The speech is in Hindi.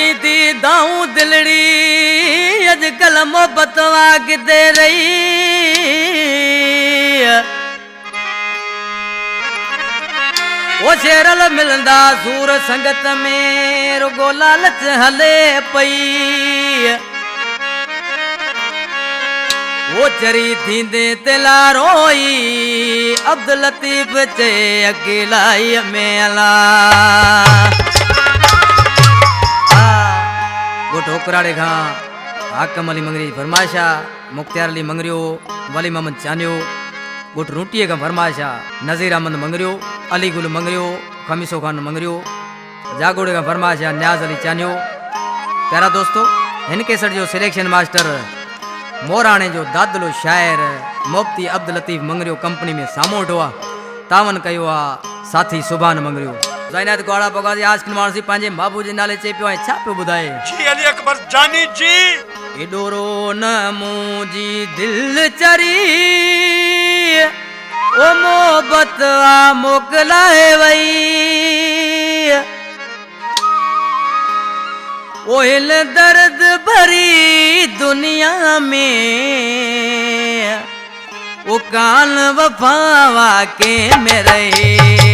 चरी थी दाऊं दिलड़ी अजकल मोहब्बत वागते रही वो शेरल मिलंदा सूर संगत में रुगो लालच हले पई वो चरी थींदे तिला रोई अब्दुल लतीफ चे अकेलाई में अला वो ठोकराड़े खां हाकम अली मंगरी फरमाशा मुख्तियार अली मंगरियो वली मोहम्मद चानियो गुट रूटीअ खां फरमाशा नज़ीर अहमद मंगरियो अली गुल मंगरियो खमीसो खान मंगरियो जागोड़े खां फरमाशा न्याज़ अली चानियो। प्यारा दोस्तों हिन केसट जो सिलेक्शन मास्टर मोराणे जो दादलो शायर मुफ्ती अब्दुल लतीफ मंगरियो कंपनी में सामो वठो आहे तावन कयो आहे साथी सुभान मंगरियो ज़ाइनात गोड़ा पगाजी आज के मानसी पांजे बाबू जे नाले चे पियो है छा पे बुधाए जी अली अकबर जानी जी एडोरो न मुजी दिल चरी ओ मोहब्बत आ मोकलाए वई ओ हिल दर्द भरी दुनिया में वो कान वफावा के में रहे